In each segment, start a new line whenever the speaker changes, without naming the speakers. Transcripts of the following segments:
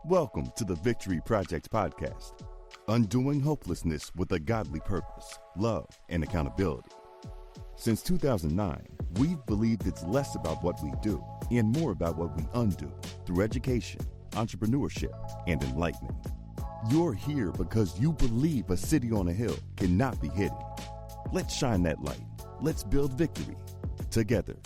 Welcome to the Victory Project podcast, undoing hopelessness with a godly purpose, love, and accountability. Since 2009, we've believed it's less about what we do and more about what we undo through education, entrepreneurship, and enlightenment. You're here because you believe a city on a hill cannot be hidden. Let's shine that light. Let's build victory together.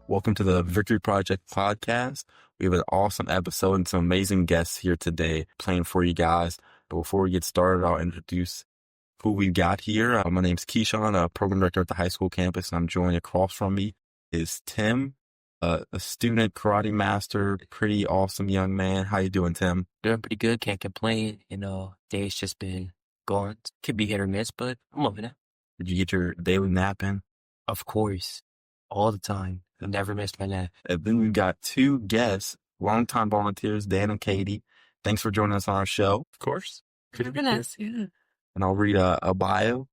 Welcome to the Victory Project podcast. We have an awesome episode and some amazing guests here today playing for you guys. But before we get started, I'll introduce who we got here. My name's Keyshawn, a program director at the high school campus. And I'm joined across from me is Tim, a student karate master, pretty awesome young man. How you doing, Tim?
Doing pretty good. Can't complain. Day's just been going. Could be hit or miss, but I'm loving it.
Did you get your daily nap in?
Of course. All the time. I've never missed my nap.
And then we've got two guests, longtime volunteers, Dan and Katie. Thanks for joining us on our show.
Of course.
Having us, yeah.
And I'll read a bio.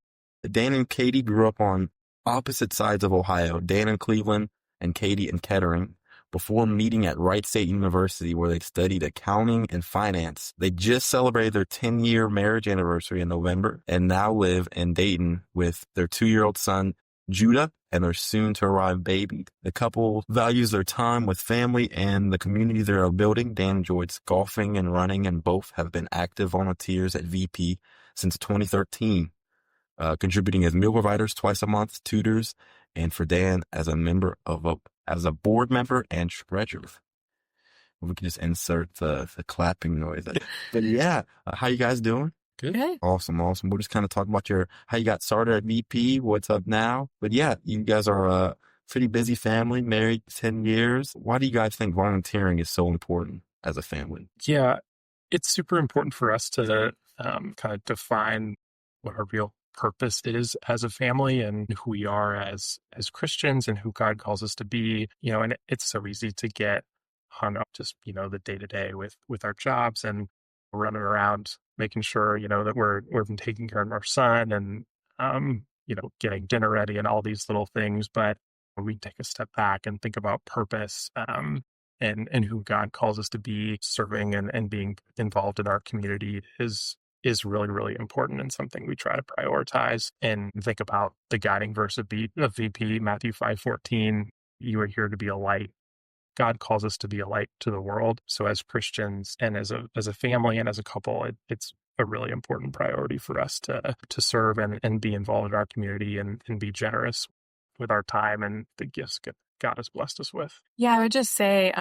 Dan and Katie grew up on opposite sides of Ohio, Dan in Cleveland and Katie in Kettering, before meeting at Wright State University, where they studied accounting and finance. They just celebrated their 10-year marriage anniversary in November and now live in Dayton with their 2-year-old son, Judah, and their soon-to-arrive baby. The couple values their time with family and the community they're building. Dan enjoys golfing and running, and both have been active volunteers at VP since 2013, contributing as meal providers twice a month, tutors, and for Dan as a board member and treasurer. We can just insert the clapping noise. But yeah, how you guys doing?
Good.
Awesome. We'll just kind of talk about how you got started at VP, what's up now. But yeah, you guys are a pretty busy family, married 10 years. Why do you guys think volunteering is so important as a family?
Yeah, it's super important for us to kind of define what our real purpose is as a family and who we are as Christians and who God calls us to be. And it's so easy to get hung up just, the day-to-day with our jobs and running around making sure, that we're taking care of our son and, getting dinner ready and all these little things. But when we take a step back and think about purpose and who God calls us to be, serving and being involved in our community is really, really important and something we try to prioritize and think about the guiding verse of VP, Matthew 5:14. You are here to be a light. God calls us to be a light to the world. So as Christians and as a family and as a couple, it's a really important priority for us to serve and be involved in our community and be generous with our time and the gifts God has blessed us with.
Yeah, I would just say,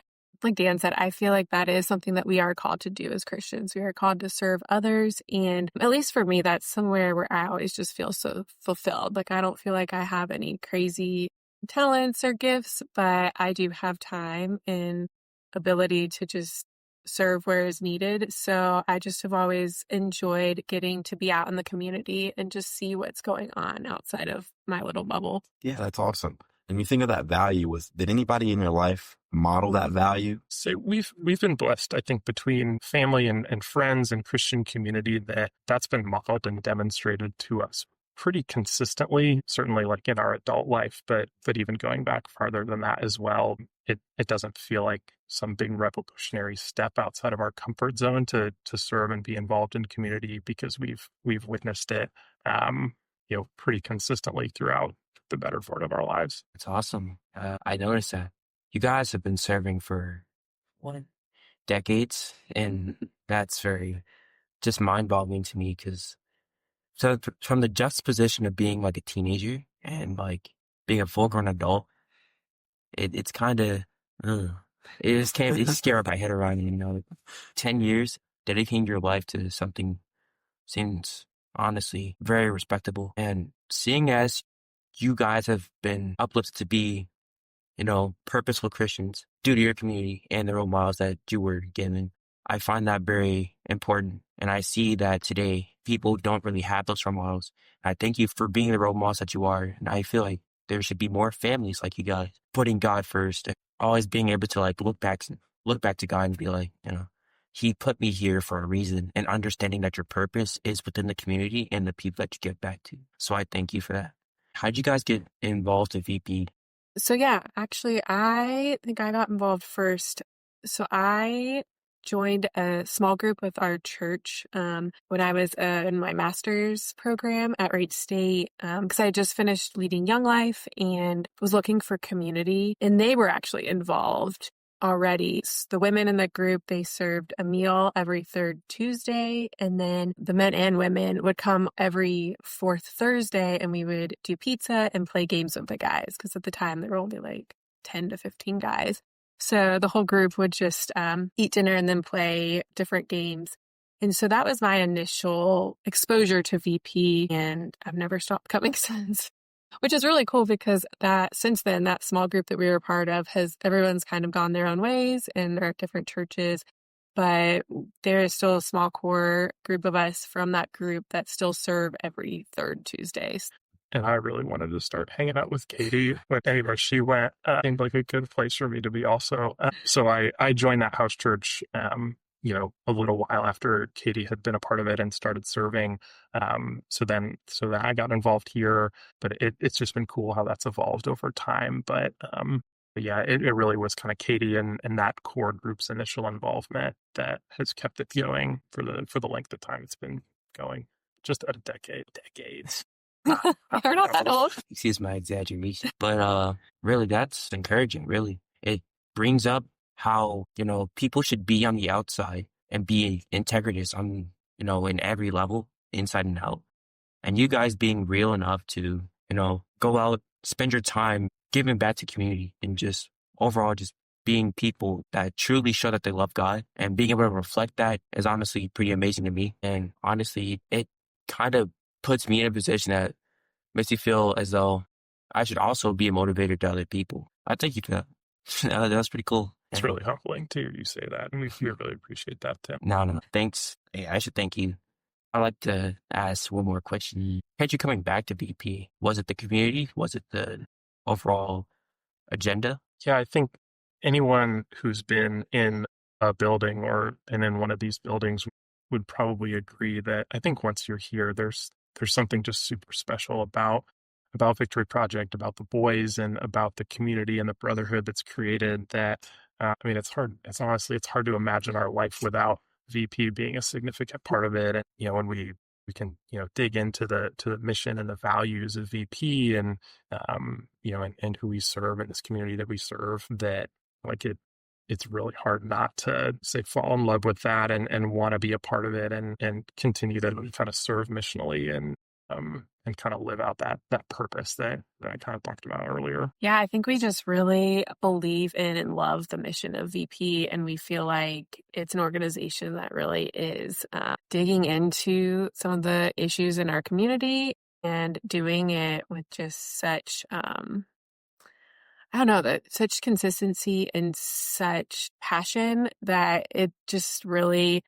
like Dan said, I feel like that is something that we are called to do as Christians. We are called to serve others. And at least for me, that's somewhere where I always just feel so fulfilled. Like I don't feel like I have any crazy talents or gifts, but I do have time and ability to just serve where is needed. So I just have always enjoyed getting to be out in the community and just see what's going on outside of my little bubble.
Yeah, that's awesome. And you think of that value, did anybody in your life model that value?
So we've been blessed, I think, between family and friends and Christian community that's been modeled and demonstrated to us pretty consistently, certainly like in our adult life, but even going back farther than that as well, it doesn't feel like some big revolutionary step outside of our comfort zone to serve and be involved in community because we've witnessed it, pretty consistently throughout the better part of our lives.
It's awesome. I noticed that you guys have been serving for decades, and that's very just mind-boggling to me because so from the juxtaposition of being like a teenager and like being a full-grown adult, it's kind of it's scary my head around. 10 years dedicating your life to something seems honestly very respectable. And seeing as you guys have been uplifted to be, purposeful Christians due to your community and the role models that you were given, I find that very important. And I see that today people don't really have those role models. I thank you for being the role models that you are. And I feel like there should be more families like you guys, putting God first, and always being able to like look back to God and be like, He put me here for a reason, and understanding that your purpose is within the community and the people that you give back to. So I thank you for that. How'd you guys get involved in VP?
So yeah, actually, I think I got involved first. So I joined a small group with our church when I was in my master's program at Wright State because I had just finished leading Young Life and was looking for community. And they were actually involved already. The women in the group, they served a meal every third Tuesday, and then the men and women would come every fourth Thursday, and we would do pizza and play games with the guys because at the time there were only like 10 to 15 guys. So the whole group would just eat dinner and then play different games. And so that was my initial exposure to VP, and I've never stopped coming since. Which is really cool because since then, that small group that we were part of everyone's kind of gone their own ways and they're at different churches, but there is still a small core group of us from that group that still serve every third Tuesdays.
And I really wanted to start hanging out with Katie. But anyway, she went, seemed like a good place for me to be also. So I joined that house church, a little while after Katie had been a part of it and started serving. So then I got involved here, but it's just been cool how that's evolved over time. But yeah, it really was kind of Katie and that core group's initial involvement that has kept it going for the length of time it's been going. Just a decades.
You're not that old.
Excuse my exaggeration. But really, that's encouraging, really. It brings up how, people should be on the outside and be integritous on, in every level, inside and out. And you guys being real enough to, go out, spend your time giving back to community and just overall just being people that truly show that they love God and being able to reflect that is honestly pretty amazing to me. And honestly, it kind of puts me in a position that makes me feel as though I should also be a motivator to other people. I thank you for that. That's pretty cool.
It's really humbling to hear you say that, and we really appreciate that, Tim.
No. Thanks. Hey, I should thank you. I'd like to ask one more question. Had you coming back to VP? Was it the community? Was it the overall agenda?
Yeah, I think anyone who's been in a building or been in one of these buildings would probably agree that I think once you're here, there's something just super special about Victory Project, about the boys, and about the community and the brotherhood that's created. That it's hard. It's hard to imagine our life without VP being a significant part of it. And when we can dig into the mission and the values of VP and and who we serve in this community that we serve, that it's really hard not to say fall in love with that and want to be a part of it and continue to kind of serve missionally and kind of live out that purpose that I kind of talked about earlier.
Yeah, I think we just really believe in and love the mission of VP, and we feel like it's an organization that really is digging into some of the issues in our community and doing it with just such such consistency and such passion that it just really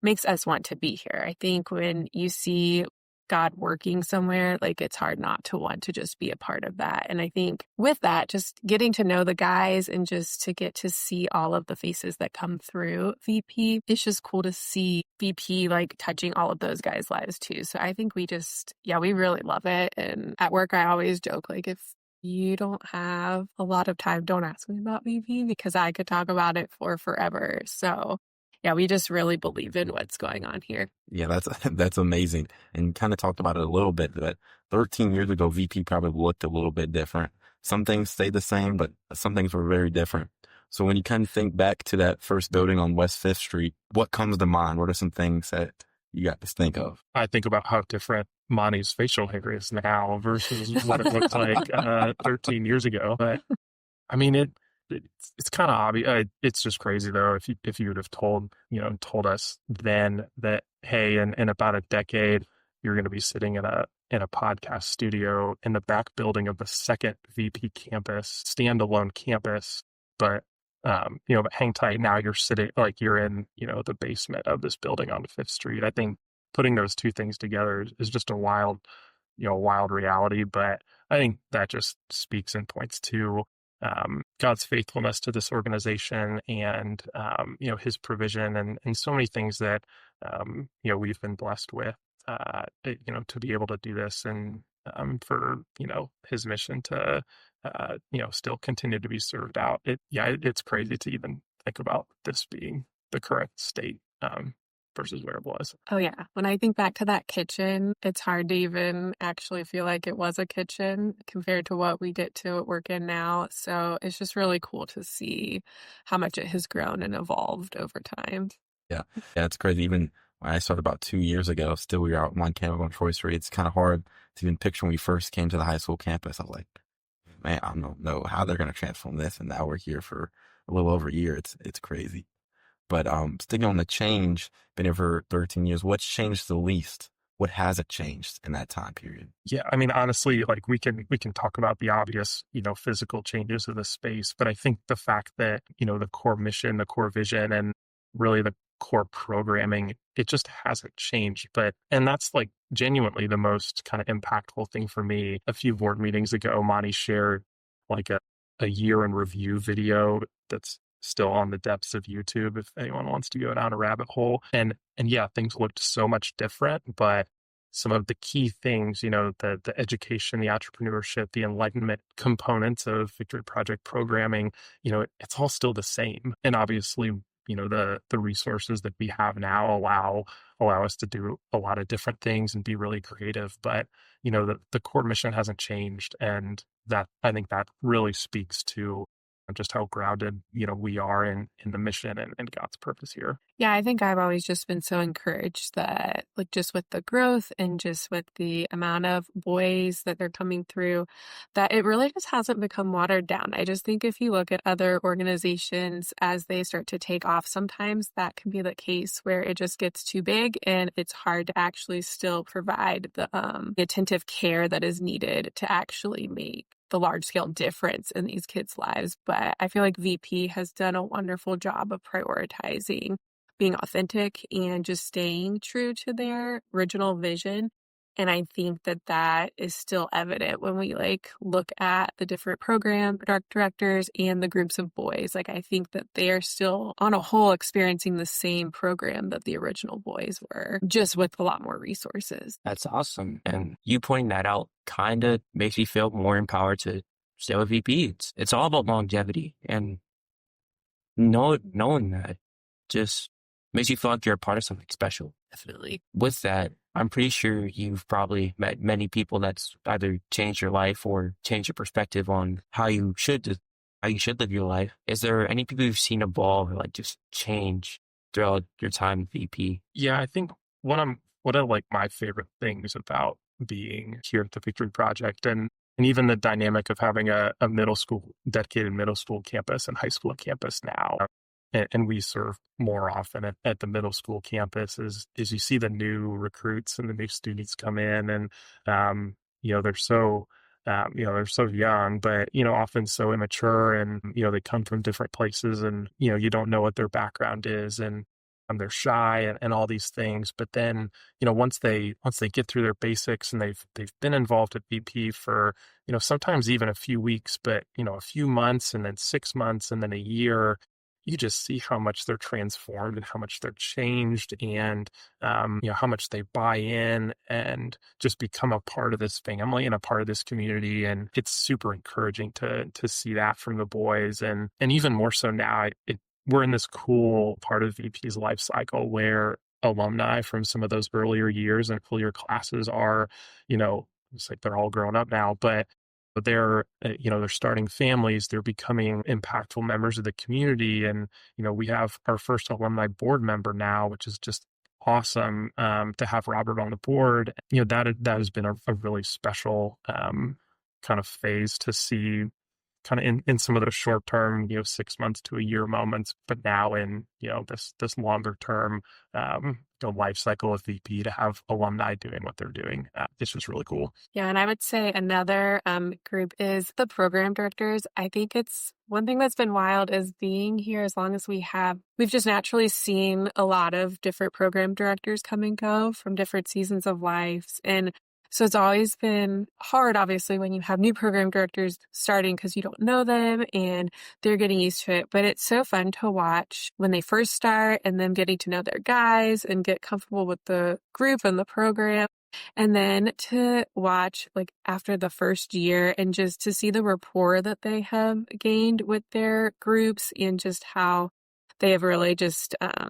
makes us want to be here. I think when you see God working somewhere, it's hard not to want to just be a part of that. And I think with that, just getting to know the guys and just to get to see all of the faces that come through VP, it's just cool to see VP touching all of those guys' lives too. So I think we really love it. And at work, I always joke, if you don't have a lot of time, don't ask me about VP because I could talk about it for forever. So yeah, we just really believe in what's going on here.
Yeah, that's amazing. And kind of talked about it a little bit, but 13 years ago, VP probably looked a little bit different. Some things stayed the same, but some things were very different. So when you kind of think back to that first building on West 5th Street, what comes to mind? What are some things that you got to think of?
I think about how different Monty's facial hair is now versus what it looked like 13 years ago. But I mean, it's kind of obvious. It's just crazy though. If you would have told us then that, hey, in about a decade, you're going to be sitting in a podcast studio in the back building of the second VP campus, standalone campus, but hang tight. Now you're sitting you're in the basement of this building on 5th Street. I think putting those two things together is just a wild reality. But I think that just speaks and points to God's faithfulness to this organization and His provision and so many things that we've been blessed with to be able to do this and for His mission to still continue to be served out. It's crazy to even think about this being the current state versus where it was.
Oh, yeah. When I think back to that kitchen, it's hard to even actually feel like it was a kitchen compared to what we get to work in now. So it's just really cool to see how much it has grown and evolved over time.
Yeah. Yeah, it's crazy. Even when I started about 2 years ago, still we were out on campus on Troy Street. It's kind of hard to even picture when we first came to the high school campus. I was like, man, I don't know how they're going to transform this. And now we're here for a little over a year. It's crazy. But sticking on the change, been here for 13 years. What's changed the least? What hasn't changed in that time period?
Yeah, I mean, honestly, like we can talk about the obvious, physical changes of the space, but I think the fact that, the core mission, the core vision, and really the core programming, it just hasn't changed. And that's like genuinely the most kind of impactful thing for me. A few board meetings ago, Monty shared like a year in review video that's still on the depths of YouTube if anyone wants to go down a rabbit hole. And yeah, things looked so much different, but some of the key things, the education, the entrepreneurship, the enlightenment components of Victory Project programming, it's all still the same. And obviously, the resources that we have now allow us to do a lot of different things and be really creative. But, the core mission hasn't changed. And that, I think that really speaks to just how grounded, we are in the mission and God's purpose here.
Yeah, I think I've always just been so encouraged that, like, just with the growth and just with the amount of boys that they're coming through, that it really just hasn't become watered down. I just think if you look at other organizations as they start to take off, sometimes that can be the case where it just gets too big and it's hard to actually still provide the attentive care that is needed to actually make the large scale difference in these kids' lives. But I feel like VP has done a wonderful job of prioritizing being authentic and just staying true to their original vision. And I think that that is still evident when we look at the different program directors and the groups of boys. Like, I think that they are still on a whole experiencing the same program that the original boys were, just with a lot more resources.
That's awesome. And you pointing that out kind of makes me feel more empowered to stay with VP. It's all about longevity, and knowing that just makes you feel like you're a part of something special.
Definitely.
With that, I'm pretty sure you've probably met many people that's either changed your life or changed your perspective on how you should live your life. Is there any people you've seen evolve or just change throughout your time at VP?
Yeah, I think one of my favorite things about being here at the Victory Project and even the dynamic of having a dedicated middle school campus and high school campus now. And we serve more often at the middle school campus is you see the new recruits and the new students come in and, they're so, they're so young, but, often so immature and, they come from different places and, you don't know what their background is and they're shy and all these things. But then, once they get through their basics and they've been involved at VP for, sometimes even a few weeks, but, a few months and then 6 months and then a year, you just see how much they're transformed and how much they're changed and, how much they buy in and just become a part of this family and a part of this community. And it's super encouraging to see that from the boys. And even more so now, we're in this cool part of VP's life cycle where alumni from some of those earlier years and earlier classes are, it's like they're all grown up now, but they're, they're starting families, they're becoming impactful members of the community. And, we have our first alumni board member now, which is just awesome to have Robert on the board. That has been a really special kind of phase to see kind of in some of those short term, 6 months to a year moments, but now in, this longer term, life cycle of VP to have alumni doing what they're doing. It's just really cool.
Yeah. And I would say another group is the program directors. I think it's one thing that's been wild is being here as long as we have. We've just naturally seen a lot of different program directors come and go from different seasons of lives. And so it's always been hard, obviously, when you have new program directors starting because you don't know them and they're getting used to it. But it's so fun to watch when they first start and them getting to know their guys and get comfortable with the group and the program. And then to watch after the first year and just to see the rapport that they have gained with their groups and just how they have really just, I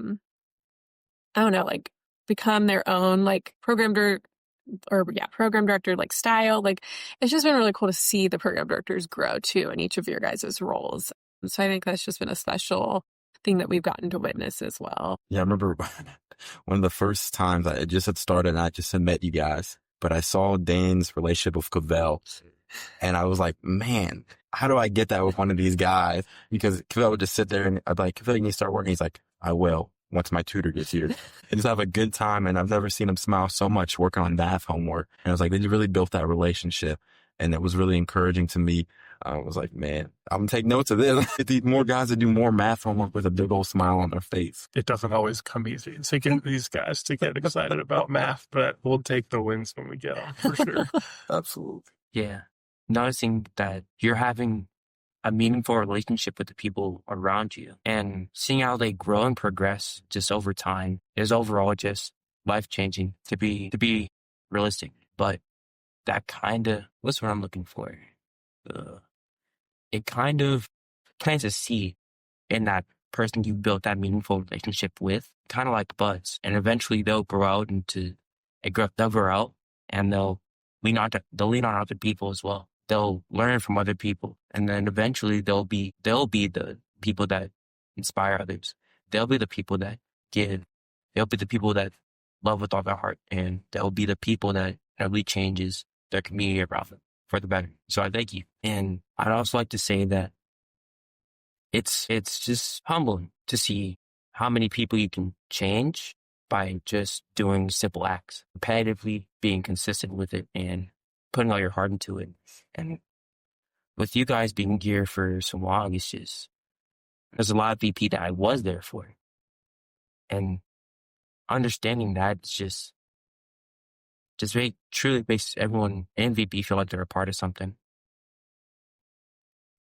don't know, like become their own like program director like style. Like it's just been really cool to see the program directors grow too in each of your guys' roles. So I think that's just been a special thing that we've gotten to witness as well.
Yeah, I remember one of the first times I just had started and I just had met you guys, but I saw Dane's relationship with Cavell and I was like, man, how do I get that with one of these guys? Because Cavell would just sit there and I'd be like, Cavell, you need to start working. He's like, I will once my tutor gets here. And just have a good time. And I've never seen him smile so much working on math homework. And I was like, they really built that relationship. And it was really encouraging to me. I was like, man, I'm going to take notes of this. I need more guys to do more math homework with a big old smile on their face.
It doesn't always come easy to get these guys to get excited about math, but we'll take the wins when we get them for sure.
Absolutely.
Yeah. Noticing that you're having a meaningful relationship with the people around you and seeing how they grow and progress just over time is overall just life-changing to be realistic. But that kind of, what's what I'm looking for? It kind of plants a seed in that person you built that meaningful relationship with, kind of like buds. And eventually they'll grow out they'll grow out and they'll lean on other people as well. They'll learn from other people. And then eventually they'll be the people that inspire others. They'll be the people that give. They'll be the people that love with all their heart. And they'll be the people that really changes their community around them for the better. So I thank you. And I'd also like to say that it's just humbling to see how many people you can change by just doing simple acts, repetitively being consistent with it and putting all your heart into it. And with you guys being here for so long, it's just, there's a lot of VP that I was there for. And understanding that it's just very truly makes everyone in VP feel like they're a part of something.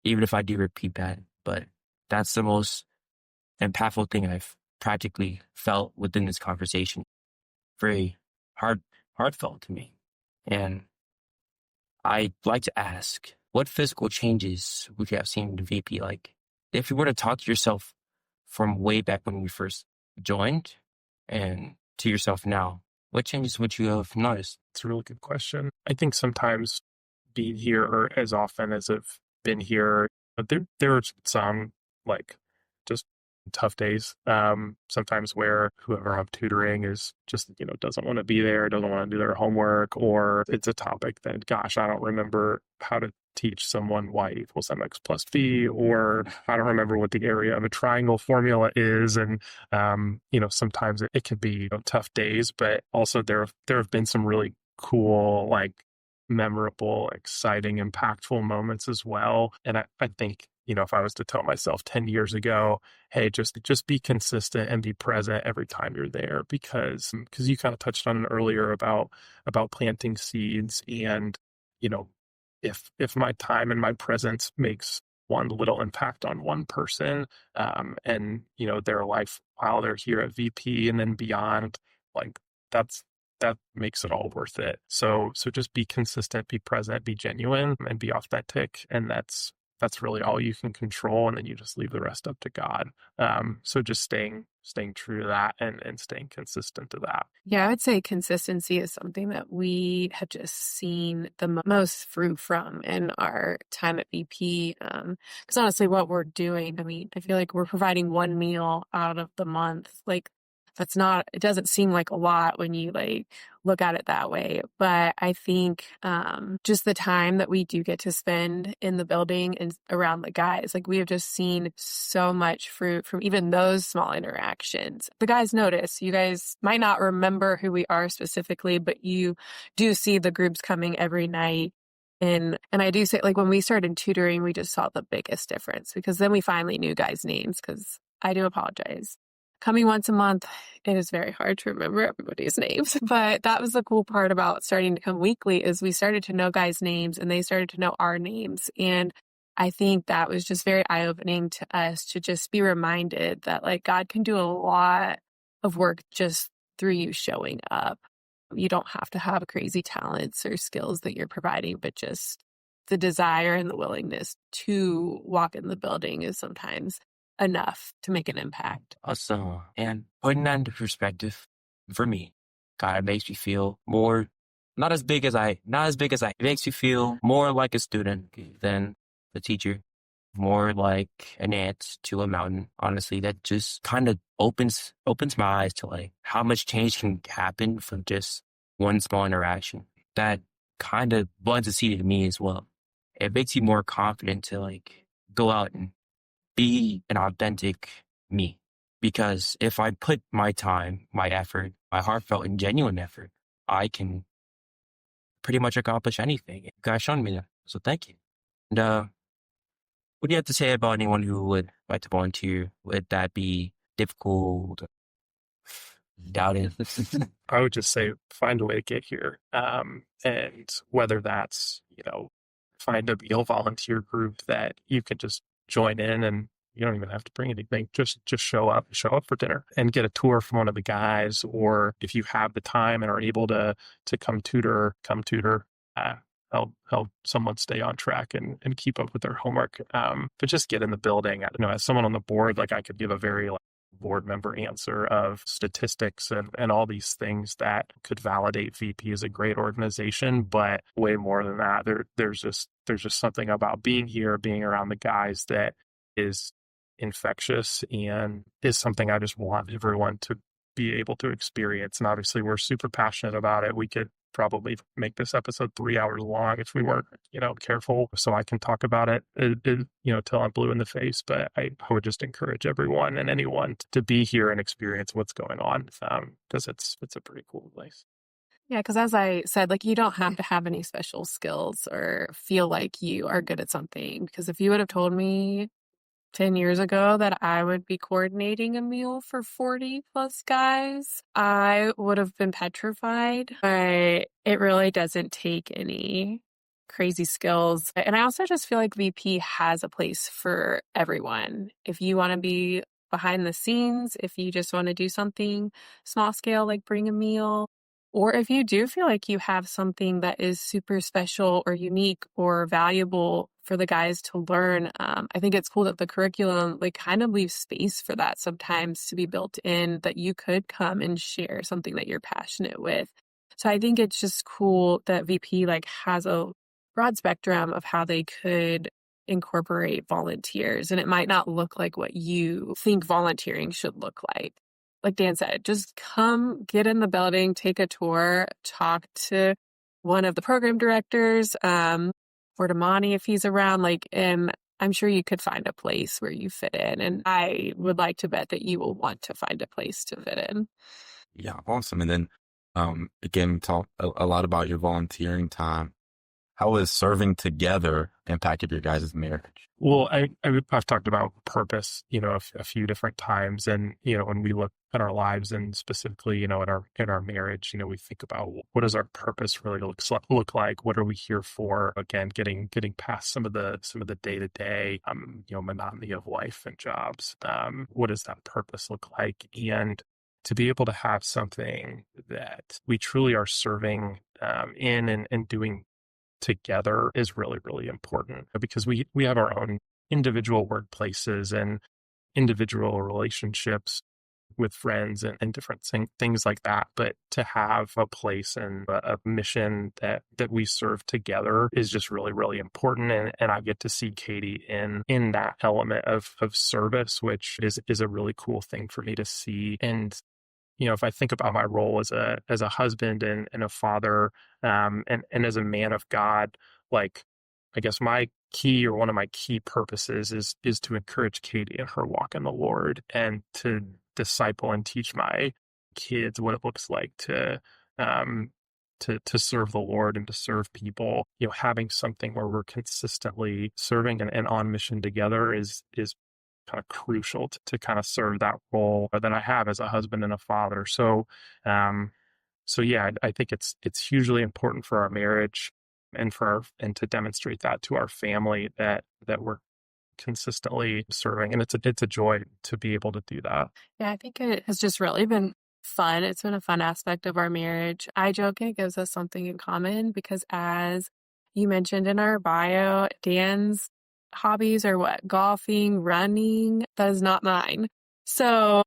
Even if I do repeat that, but that's the most impactful thing I've practically felt within this conversation. Very heartfelt to me. And I'd like to ask, what physical changes would you have seen in VP? Like, if you were to talk to yourself from way back when you first joined and to yourself now, what changes would you have noticed?
It's a really good question. I think sometimes being here or as often as I've been here, but there are some like just tough days. Sometimes where whoever I'm tutoring is just, doesn't want to be there, doesn't want to do their homework, or it's a topic that, gosh, I don't remember how to teach someone y equals mx plus b, or I don't remember what the area of a triangle formula is. And, sometimes it can be tough days, but also there have been some really cool, like memorable, exciting, impactful moments as well. And I think, if I was to tell myself 10 years ago, hey, just be consistent and be present every time you're there, because you kind of touched on it earlier about planting seeds. And, if my time and my presence makes one little impact on one person, and, their life while they're here at VP and then beyond, like that makes it all worth it. So just be consistent, be present, be genuine, and be authentic. And that's really all you can control. And then you just leave the rest up to God. So just staying true to that and staying consistent to that.
Yeah, I would say consistency is something that we have just seen the most fruit from in our time at VP. Because honestly, what we're doing, I mean, I feel like we're providing one meal out of the month. Like, it doesn't seem like a lot when you like look at it that way. But I think just the time that we do get to spend in the building and around the guys, like we have just seen so much fruit from even those small interactions. The guys notice. You guys might not remember who we are specifically, but you do see the groups coming every night. And I do say, like, when we started tutoring, we just saw the biggest difference, because then we finally knew guys' names, because I do apologize. Coming once a month, it is very hard to remember everybody's names. But that was the cool part about starting to come weekly, is we started to know guys' names and they started to know our names. And I think that was just very eye-opening to us, to just be reminded that like God can do a lot of work just through you showing up. You don't have to have crazy talents or skills that you're providing, but just the desire and the willingness to walk in the building is sometimes enough to make an impact.
Also, and putting that into perspective, for me, kind of makes me feel more, not as big as it makes me feel more like a student than a teacher, more like an ant to a mountain. Honestly, that just kind of opens my eyes to like how much change can happen from just one small interaction. That kind of blends a seed to me as well. It makes you more confident to like go out and be an authentic me. Because if I put my time, my effort, my heartfelt and genuine effort, I can pretty much accomplish anything. You guys shown me that. So thank you. And what do you have to say about anyone who would like to volunteer? Would that be difficult? Doubt it.
I would just say find a way to get here. And whether that's, find a meal volunteer group that you can just join in, and you don't even have to bring anything. Just show up for dinner and get a tour from one of the guys. Or if you have the time and are able to come tutor. Help someone stay on track and keep up with their homework. But just get in the building. As someone on the board, like I could give a very board member answer of statistics and all these things that could validate VP as a great organization. But way more than that, there's just something about being here, being around the guys that is infectious and is something I just want everyone to be able to experience. And obviously we're super passionate about it. We could probably make this episode 3 hours long if we weren't, careful. So I can talk about it, till I'm blue in the face. But I would just encourage everyone and anyone to be here and experience what's going on, because it's a pretty cool place.
Yeah, because as I said, like, you don't have to have any special skills or feel like you are good at something. Because if you would have told me 10 years ago that I would be coordinating a meal for 40 plus guys, I would have been petrified. But it really doesn't take any crazy skills. And I also just feel like VP has a place for everyone. If you want to be behind the scenes, if you just want to do something small scale, like bring a meal, or if you do feel like you have something that is super special or unique or valuable for the guys to learn, I think it's cool that the curriculum like kind of leaves space for that sometimes to be built in, that you could come and share something that you're passionate with. So I think it's just cool that VP like has a broad spectrum of how they could incorporate volunteers, and it might not look like what you think volunteering should look like Dan said, just come get in the building, take a tour, talk to one of the program directors, or to Monty if he's around, and I'm sure you could find a place where you fit in. And I would like to bet that you will want to find a place to fit in.
Yeah, awesome. And then, again, talk a lot about your volunteering time. How has serving together impacted your guys' marriage?
Well, I've talked about purpose, a few different times. And, when we look at our lives and specifically, in our marriage, we think about what does our purpose really look like? What are we here for? Again, getting past some of the day-to-day, monotony of life and jobs. What does that purpose look like? And to be able to have something that we truly are serving in and doing together is really, really important, because we have our own individual workplaces and individual relationships with friends and different things like that. But to have a place and a mission that we serve together is just really, really important. And I get to see Katie in that element of service, which is a really cool thing for me to see. And if I think about my role as a husband and a father, and as a man of God, like, I guess my key, or one of my key purposes is to encourage Katie in her walk in the Lord, and to disciple and teach my kids what it looks like to serve the Lord and to serve people. Having something where we're consistently serving and on mission together is kind of crucial to kind of serve that role that I have as a husband and a father. So, yeah, I think it's hugely important for our marriage and to demonstrate that to our family that we're consistently serving. And it's a joy to be able to do that.
Yeah, I think it has just really been fun. It's been a fun aspect of our marriage. I joke it gives us something in common because, as you mentioned in our bio, Dan's hobbies are what? Golfing, running. That is not mine. So,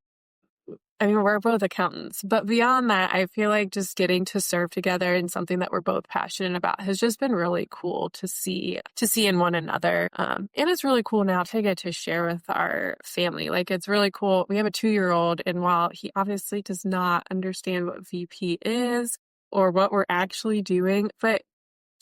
I mean, we're both accountants, but beyond that, I feel like just getting to serve together in something that we're both passionate about has just been really cool to see in one another. And it's really cool now to get to share with our family. Like, it's really cool. We have a 2-year-old, and while he obviously does not understand what VP is or what we're actually doing, but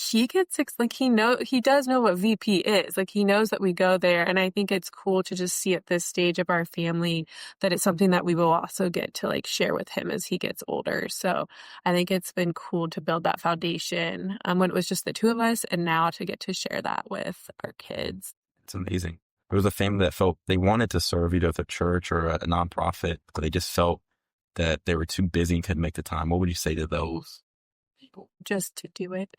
he gets like he does know what VP is. Like, he knows that we go there, and I think it's cool to just see at this stage of our family that it's something that we will also get to like share with him as he gets older. So I think it's been cool to build that foundation when it was just the two of us, and now to get to share that with our kids.
It's amazing. There was a family that felt they wanted to serve either at a church or a nonprofit, but they just felt that they were too busy and couldn't make the time. What would you say to those people?
Just to do it.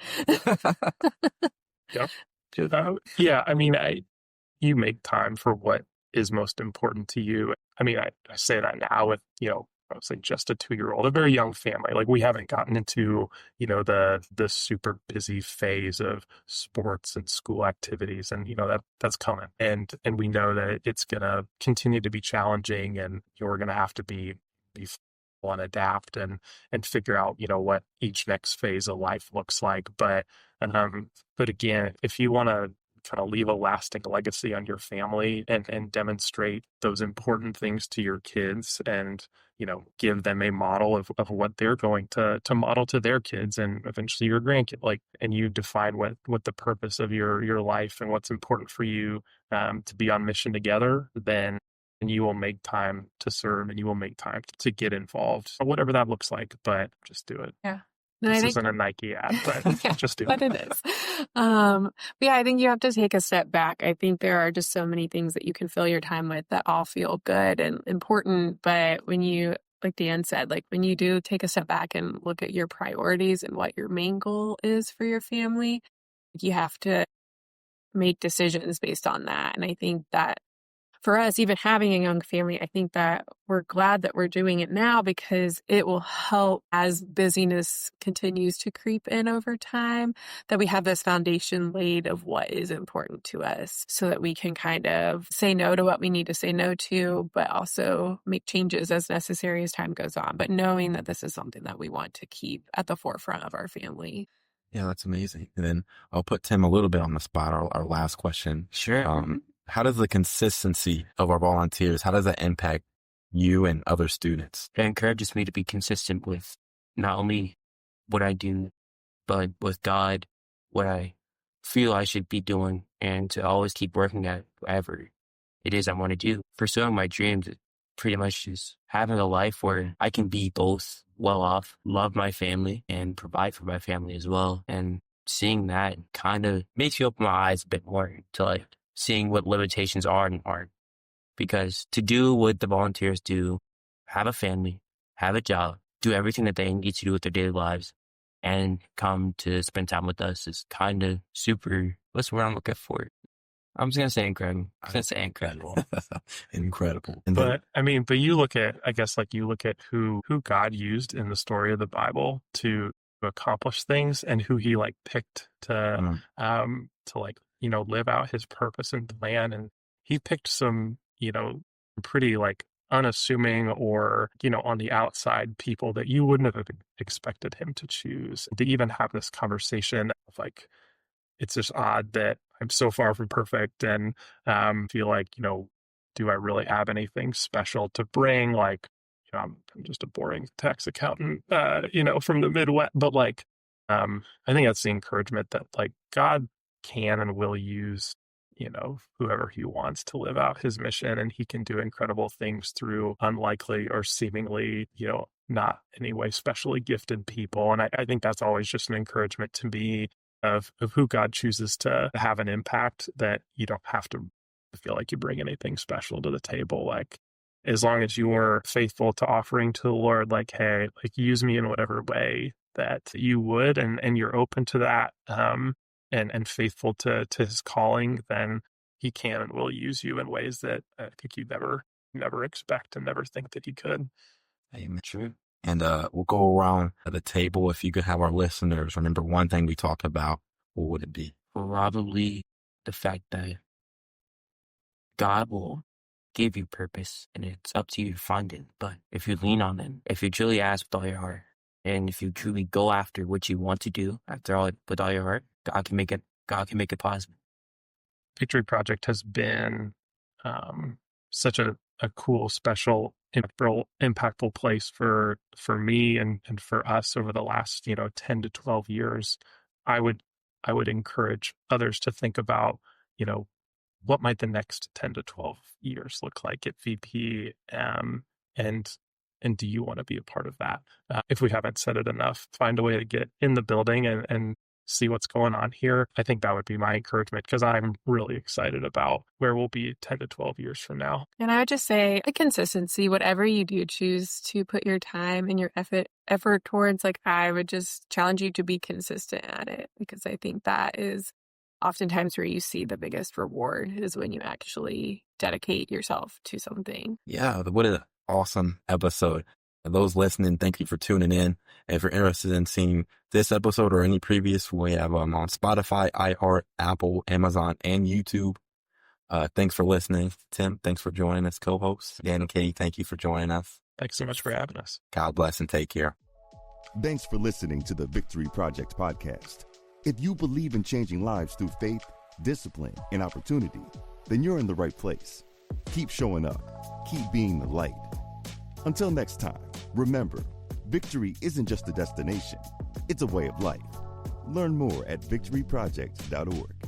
Yeah. I mean, you make time for what is most important to you. I mean, I say that now with, I would say just a 2-year-old, a very young family. Like, we haven't gotten into, the super busy phase of sports and school activities, and that's coming. And we know that it's gonna continue to be challenging, and we're gonna have to be and adapt and figure out, what each next phase of life looks like. But again, if you want to kind of leave a lasting legacy on your family and demonstrate those important things to your kids, and give them a model of what they're going to model to their kids and eventually your grandkid, and you define what the purpose of your life and what's important for you to be on mission together, then you will make time to serve, and you will make time to get involved, or whatever that looks like. But just do it.
Yeah.
This isn't a Nike ad, but
yeah,
just do
but
it.
it is. But yeah, I think you have to take a step back. I think there are just so many things that you can fill your time with that all feel good and important. But when you, like Dan said, like when you do take a step back and look at your priorities and what your main goal is for your family, you have to make decisions based on that. And I think that for us, even having a young family, I think that we're glad that we're doing it now, because it will help as busyness continues to creep in over time, that we have this foundation laid of what is important to us, so that we can kind of say no to what we need to say no to, but also make changes as necessary as time goes on. But knowing that this is something that we want to keep at the forefront of our family.
Yeah, that's amazing. And then I'll put Tim a little bit on the spot, our last question.
Sure.
How does the consistency of our volunteers, how does that impact you and other students?
It encourages me to be consistent with not only what I do, but with God, what I feel I should be doing, and to always keep working at whatever it is I want to do. Pursuing my dreams is pretty much just having a life where I can be both well off, love my family, and provide for my family as well. And seeing that kind of makes me open my eyes a bit more to seeing what limitations are and aren't. Because to do what the volunteers do, have a family, have a job, do everything that they need to do with their daily lives, and come to spend time with us is kind of super, what's the word I'm looking for? I'm just going to say incredible. I'm going to say incredible.
Incredible.
But you look at, I guess, you look at who God used in the story of the Bible to accomplish things, and who he picked to live out his purpose and plan. And he picked some, pretty unassuming or, on the outside people that you wouldn't have expected him to choose. To even have this conversation of it's just odd that I'm so far from perfect, and feel do I really have anything special to bring? I'm just a boring tax accountant, from the Midwest. But I think that's the encouragement that God can and will use, whoever he wants to live out his mission, and he can do incredible things through unlikely or seemingly, not anyway specially gifted people. And I think that's always just an encouragement to me of who God chooses to have an impact, that you don't have to feel like you bring anything special to the table. As long as you're faithful to offering to the Lord, hey, use me in whatever way that you would, and you're open to that, and faithful to his calling, then he can and will use you in ways that I think you never expect and never think that he could.
Amen. True. And we'll go around the table. If you could have our listeners remember one thing we talked about, what would it be?
Probably the fact that God will give you purpose, and it's up to you to find it. But if you lean on Him, if you truly ask with all your heart, and if you truly go after what you want to do, with all your heart, God can make it possible.
Victory Project has been such a cool, special, impactful place for me and for us over the last 10 to 12 years. I would encourage others to think about what might the next 10 to 12 years look like at VP, and do you want to be a part of that? If we haven't said it enough, find a way to get in the building and see what's going on here. I think that would be my encouragement, because I'm really excited about where we'll be 10 to 12 years from now.
And I would just say a consistency, whatever you do choose to put your time and your effort towards, like, I would just challenge you to be consistent at it, because I think that is oftentimes where you see the biggest reward, is when you actually dedicate yourself to something.
Yeah, what an awesome episode. For those listening, thank you for tuning in. And if you're interested in seeing this episode or any previous, we have them on Spotify, iHeart, Apple, Amazon, and YouTube. Thanks for listening. Tim, thanks for joining us, co-host. Dan and Katie, thank you for joining us.
Thanks so much for having us.
God bless and take care.
Thanks for listening to the Victory Project podcast. If you believe in changing lives through faith, discipline, and opportunity, then you're in the right place. Keep showing up. Keep being the light. Until next time, remember, victory isn't just a destination, it's a way of life. Learn more at victoryproject.org.